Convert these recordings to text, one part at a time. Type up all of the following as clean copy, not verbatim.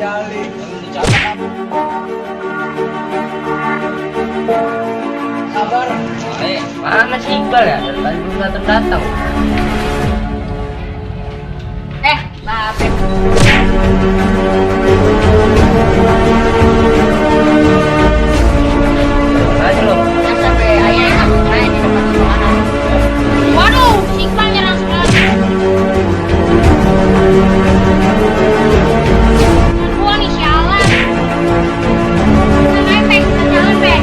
Rojali. Kabar? Baik. Mana sih Iqbal ya? Dari tadi belum datang-datang. Babe. Aja lo. Ya sampai ayah yang aku main di depan sekolahan. Waduh, si Iqbal nyerang sekolah. Gua nih sialan. Nah, Pek, kita jalan, Pek.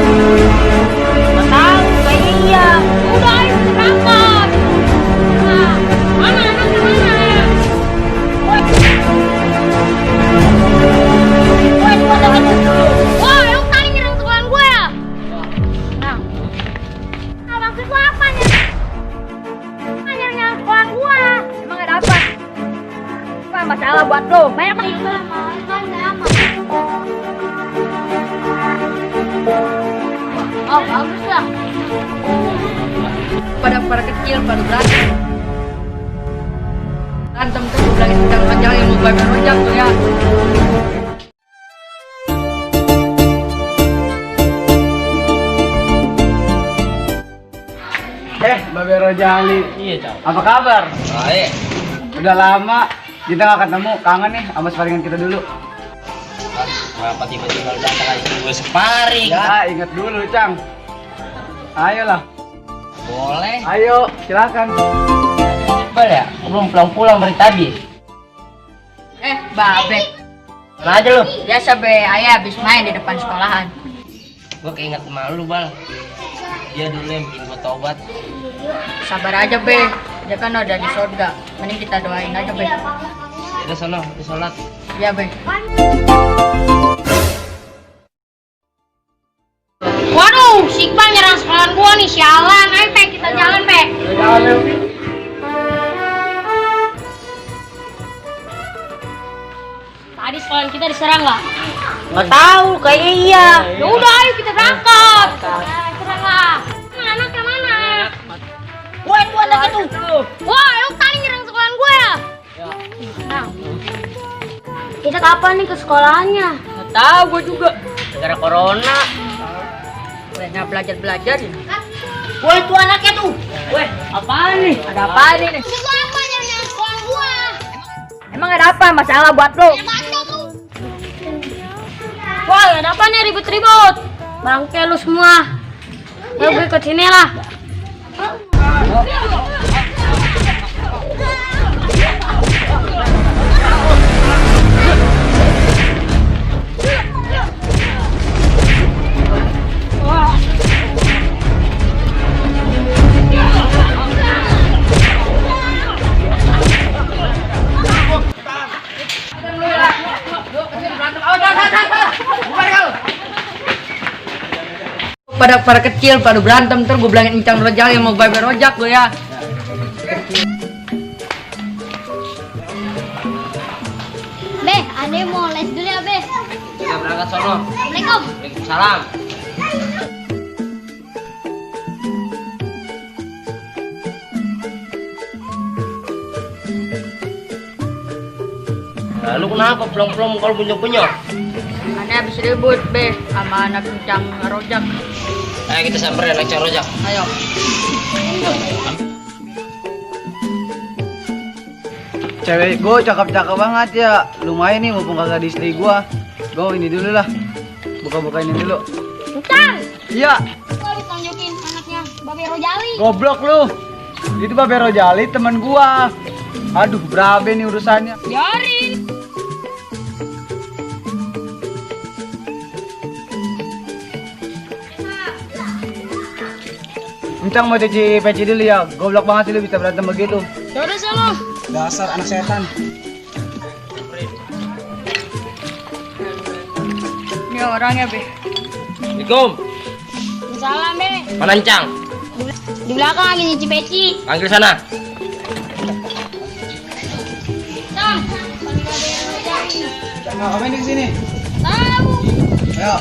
Tadi soal kita diserang, Bang. Nggak tahu, kayaknya iya. Udah, ayo kita berangkat. Nah, mana anaknya mana? Woi, wah, lu tadi nyerang sekolahan gue ya? Nah, maksud lu apa nih? Nyerang sekolahan gue. Emang gak dapat? Apa masalah buat lu? Banyak nih. Oh, bagus lah. Pada kecil, pada berantem. Berantem tuh gue bilangin tentang panjang ilmu Babe Rojak tuh ya. Babe Rojali. Iya, Cak. Apa kabar? Baik. Udah lama kita gak ketemu, kangen nih sama sparingan kita dulu. Kenapa tiba-tiba lu datang aja gue separing? Ya, inget dulu, Cang. Ayolah. Boleh. Ayo, silakan. Iqbal ya? Gua belum pulang-pulang dari tadi. Babe. Mana aja lu? Biasa be, ayah habis main di depan sekolahan. Gua keinget sama lu, Bal. Dia dulu yang bikin gua tobat. Sabar aja be, dia kan udah di surga. Mending kita doain aja be. Udah sono, kita sholat. Iya be. Waduh, si Iqbal nyerang sekolahan gua nih, sialan. Ayo pe, kita jalan pe. Tadi sekolahan kita diserang nggak? Nggak tahu, kayaknya iya. Ya udah, ayo kita berangkat. Serang lah. Mana anaknya mana? Woi, itu anak itu. Wah, lu tadi nyerang sekolahan gue ya? Nah. Kita kapan nih ke sekolahannya? Nggak tahu gua juga. Gara corona. Kayaknya belajar-belajar ya. Woi, itu anaknya tuh. Woi, apaan nih? Ada apa nih? Itu apa yang nyerang sekolah gua? Emang ada apa masalah buat lo? Wah, ada apa nih ribut-ribut? Bangke lu semua. Ayo gue ikut sini lah. Pada kecil, pada berantem terus gue bilangin Encang Rojali yang mau Babe Rojak gue ya. Be, ane mau les dulu ya, Be. Kita berangkat sono. Assalamualaikum. Waalaikumsalam. Lalu kenapa pelong-pelong kalau bunyok-bunyok? Ane habis ribut, Be, sama anak Encang Rojak. Ayo kita samperin Encang Rojak. Ayo. Cewek gue cakep-cakep banget ya. Lumayan nih mumpung kagak di istri gue. Gue ini dulu lah. Buka-buka ini dulu. Encang! Iya. Gua habis tunjukin anaknya Babe Rojali. Goblok lu. Itu Babe Rojali teman gua. Aduh, berabe nih urusannya. Biarin. Encang mau cuci peci dulu ya. Goblok banget sih lu bisa berantem begitu. Yaudah sana. Dasar anak setan. Ini orangnya, Be. Assalamualaikum. Salam, Be. Mana Encang? Di belakang lagi nyuci peci. Panggil sana. Sam. Ngapain di sini? Tahu. Ayo.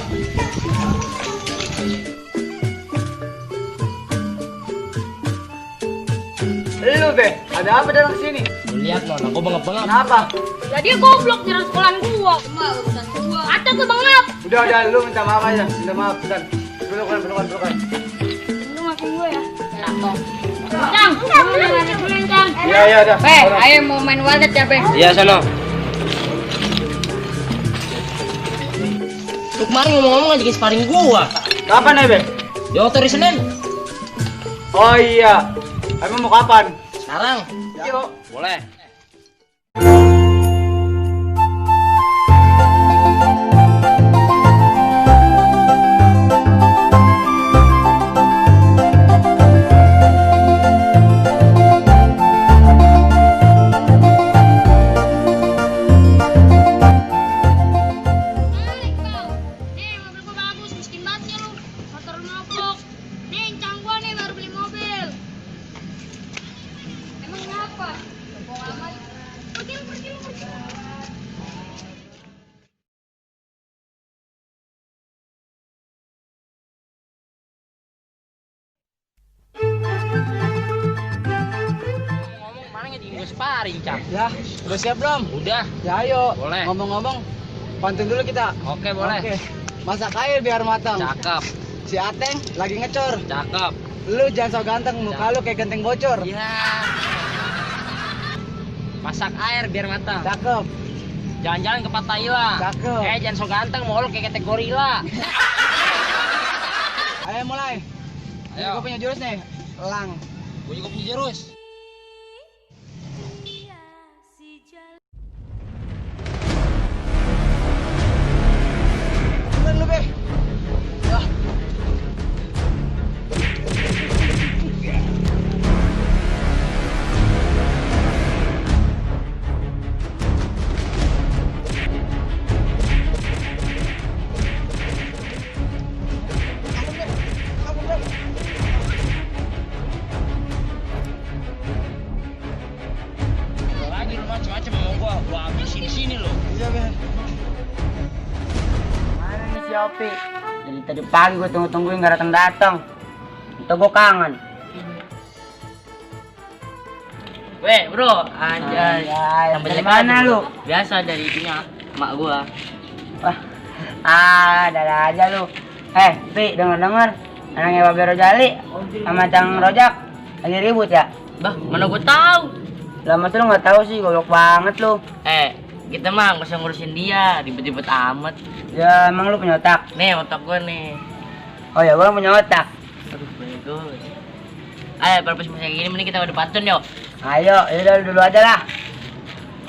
Lu Be, ada apa dalam sini? Lu lihat non, aku bengap-bengap. Kenapa? Jadi goblok nyerang sekolahan gua. Cuma urusan gua. Kata gua bangap. Udah, lu minta maaf aja. Minta maaf, bukan. Pelukan. Lu maafin gua ya. Cang, Cang. Iya, udah. Ayo mau main wallet ya, Be. Iya, sono. Lu kemarin ngomong-ngomong ngajakin sparring gua. Kapan nih, Be? Di waktu hari Senin. Oh iya. Emang mau kapan? Sekarang. Yuk. Boleh. Ngomong kemarin ngajakin gua sparring, Cang. Ya, udah siap belum? Udah. Ya ayo. Boleh. Ngomong-ngomong, pantun dulu kita. Oke, boleh. Oke. Masak air biar matang. Cakep. Si Ateng lagi ngecor. Cakep. Lu jangan so ganteng, muka lu kayak genteng bocor. Iya. Masak air biar matang. Cakep. Jalan-jalan ke Patayla. Cakep. Jangan so ganteng, mau lu kayak ketek gorila. Ayo mulai. Ayo. Gue punya jurus nih. Elang. Gue juga punya jurus. Bener lu, Be. Ah. Lagi lu macam-macam mau gua habisin di sini lo. Iya, Be. Mana nih si Opi? Dari tadi pagi gue tunggu-tungguin gak datang-datang. Itu gue kangen. Weh, bro, anjay. Tambah Dari jelek mana aja, lu? bro. Biasa dari itunya emak gua. Wah, ada aja lu. Pi, denger-denger anaknya Babe Rojali sama Cang Rojak lagi ribut ya? Bah, mana gua tahu. Lah masa lu gak tahu sih, goblok banget lu. Kita mah nggak usah ngurusin dia, ribet-ribet amat. Ya emang lu punya otak? Nih, otak gua nih. Oh ya, gue punya otak. Aduh, bagus. Ayo, purpose masak gini, mending kita udah pantun yuk. Ayo, yaudah dulu aja lah.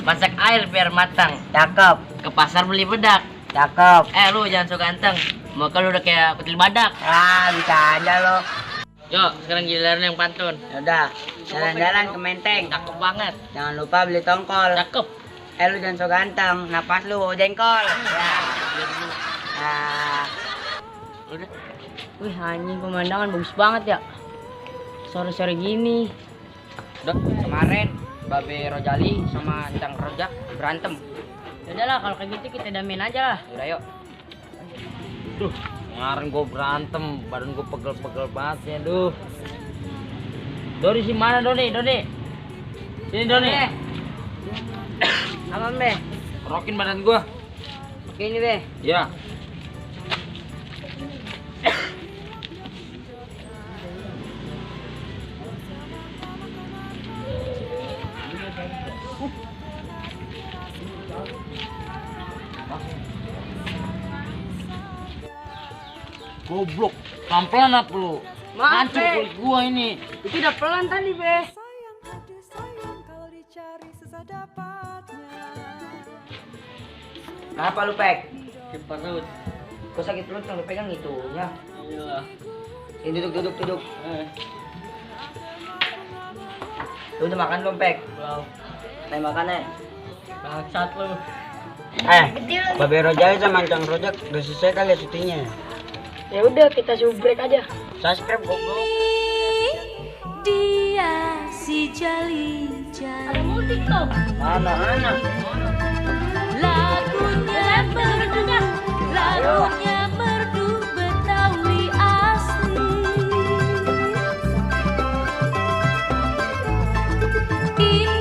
Masak air biar matang. Cakep, Ke pasar beli bedak. cakep. Lu jangan so ganteng. Muka lu udah kayak kutil badak. Bisa aja lo. Yuk, sekarang giliran yang pantun. Yaudah, jalan-jalan ke Menteng. Cakep banget. Jangan lupa beli tongkol. Cakep. Lu jangan so ganteng, napas lu bau jengkol. Ya. Ah. Udah. Wih, anjing pemandangan bagus banget ya. Sore-sore gini. Udah, kemarin Babe Rojali sama Cang Rojak berantem. Udah lah, kalau kayak gitu kita damain aja lah. Udah yuk. Duh, kemarin gua berantem, badan gua pegel-pegel banget ya, duh. Doni si mana Doni? Sini Doni. Aman Be. Rokin badan gua. Oke ini Be. Ya. Goblok, pelan-pelan apa lu? Maaf, Hancur Be. kulit gua ini. Itu udah pelan tadi, Be. Sayang kalau dicari susah dapatnya. Kenapa lu Pek? Sakit perut. Kok sakit perut yang lu pegang itunya? Iya. Ini duduk. Lu udah makan belum Pek? Belum. Nih makan nih. Bangsat lu. Babe Rojali sama Cang Rojak udah selesai kali ya syutingnya. Ya udah, kita subrek aja. Subscribe goblok. Dia si Jali Ada musik tuh. Mana? lagunya merdu Betawi asli. Bila